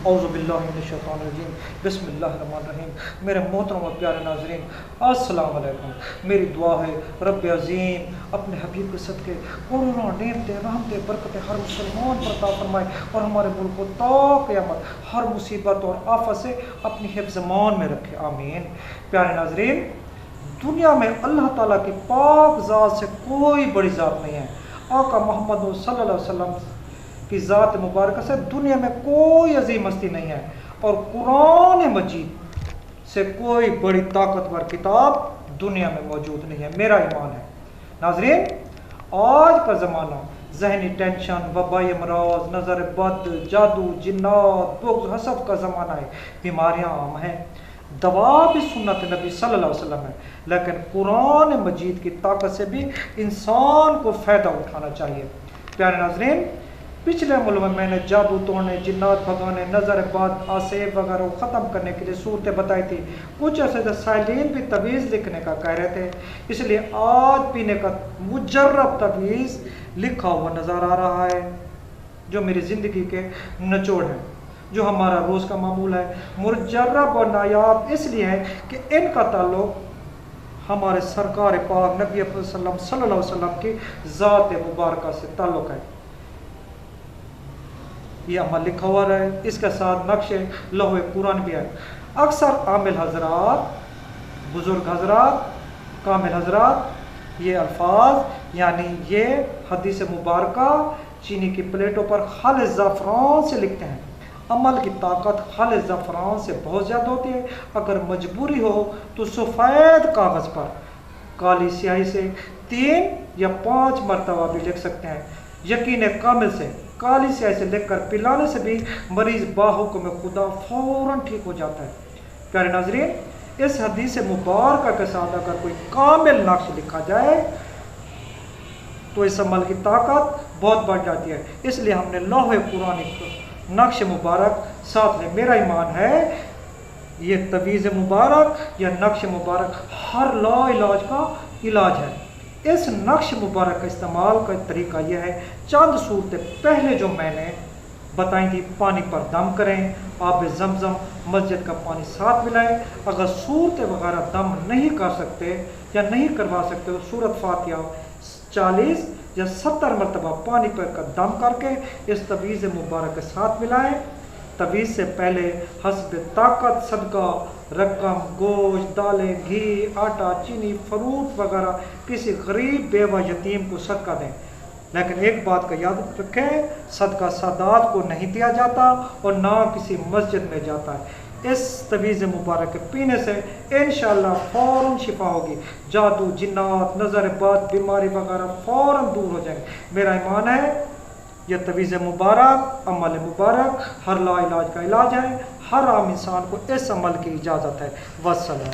اعوذ باللہ من الشیطان الرجیم، بسم اللہ الرحمن الرحیم۔ میرے محترم و پیارے ناظرین، السلام علیکم۔ میری دعا ہے رب عظیم اپنے حبیب کے صدقے کروڑوں نعمتیں، رحمتیں، برکتیں ہر مسلمان پر عطا فرمائے اور ہمارے ملک کو تا قیامت ہر مصیبت اور آفت سے اپنی حفظ امان میں رکھے، آمین۔ پیارے ناظرین، دنیا میں اللہ تعالیٰ کی پاک ذات سے کوئی بڑی ذات نہیں ہے۔ آقا محمد صلی اللہ علیہ وسلم کی ذات مبارکہ سے دنیا میں کوئی عظیم ہستی نہیں ہے، اور قرآن مجید سے کوئی بڑی طاقتور کتاب دنیا میں موجود نہیں ہے، میرا ایمان ہے۔ ناظرین، آج کا زمانہ ذہنی ٹینشن، وبائی امراض، نظر بد، جادو، جنات، بغض، حسد کا زمانہ ہے۔ بیماریاں عام ہیں، دوا بھی سنت نبی صلی اللہ علیہ وسلم ہے، لیکن قرآن مجید کی طاقت سے بھی انسان کو فائدہ اٹھانا چاہیے۔ پیارے ناظرین، پچھلے ملک میں نے جادو توڑنے، جنات بھگانے، نظر بد، آسیب وغیرہ کو ختم کرنے کے لیے صورتیں بتائی تھی۔ کچھ عرصے سے سائلین بھی تعویذ لکھنے کا کہہ رہے تھے، اس لیے آج پینے کا مجرب تعویذ لکھا ہوا نظر آ رہا ہے، جو میری زندگی کے نچوڑ ہیں، جو ہمارا روز کا معمول ہے۔ مجرب اور نایاب اس لیے ہے کہ ان کا تعلق ہمارے سرکار پاک نبی صلی اللہ علیہ وسلم کی ذات مبارکہ سے تعلق ہے۔ یہ عمل لکھا ہوا ہے، اس کے ساتھ نقش لوح قرآن بھی ہے۔ اکثر عامل حضرات، بزرگ حضرات، کامل حضرات یہ الفاظ یعنی یہ حدیث مبارکہ چینی کی پلیٹوں پر خالص زعفران سے لکھتے ہیں۔ عمل کی طاقت خالص زعفران سے بہت زیادہ ہوتی ہے۔ اگر مجبوری ہو تو سفید کاغذ پر کالی سیاہی سے 3 یا 5 مرتبہ بھی لکھ سکتے ہیں۔ یقین کامل سے کالی سیاہی سے لکھ کر پلانے سے بھی مریض باحکم خدا فوراً ٹھیک ہو جاتا ہے۔ پیارے ناظرین، اس حدیث مبارکہ کے ساتھ اگر کوئی کامل نقش لکھا جائے تو اس عمل کی طاقت بہت بڑھ جاتی ہے۔ اس لیے ہم نے لوح قرآن نقش مبارک ساتھ لے۔ میرا ایمان ہے یہ تعویذ مبارک یا نقش مبارک ہر لا علاج کا علاج ہے۔ اس نقش مبارک کا استعمال کا طریقہ یہ ہے، چند صورتیں پہلے جو میں نے بتائی تھی، پانی پر دم کریں، آب زمزم مسجد کا پانی ساتھ ملائیں۔ اگر صورتیں وغیرہ دم نہیں کر سکتے یا نہیں کروا سکتے تو سورت فاتحہ 40 یا 70 مرتبہ پانی پر دم کر کے اس تعویذ مبارک کے ساتھ ملائیں۔ تعویذ سے پہلے حسب طاقت صدقہ رقم، گوشت، دالیں، گھی، آٹا، چینی، فروٹ وغیرہ کسی غریب بیوہ یتیم کو صدقہ دیں۔ لیکن ایک بات کا یاد رکھیں، صدقہ سادات کو نہیں دیا جاتا اور نہ کسی مسجد میں جاتا ہے۔ اس تعویذ مبارک کے پینے سے انشاءاللہ فوراً شفا ہوگی، جادو، جنات، نظر بد، بیماری وغیرہ فوراً دور ہو جائیں گے۔ میرا ایمان ہے یہ تعویذ مبارک، عمل مبارک ہر لا علاج کا علاج ہے۔ ہر عام انسان کو اس عمل کی اجازت ہے۔ والسلام۔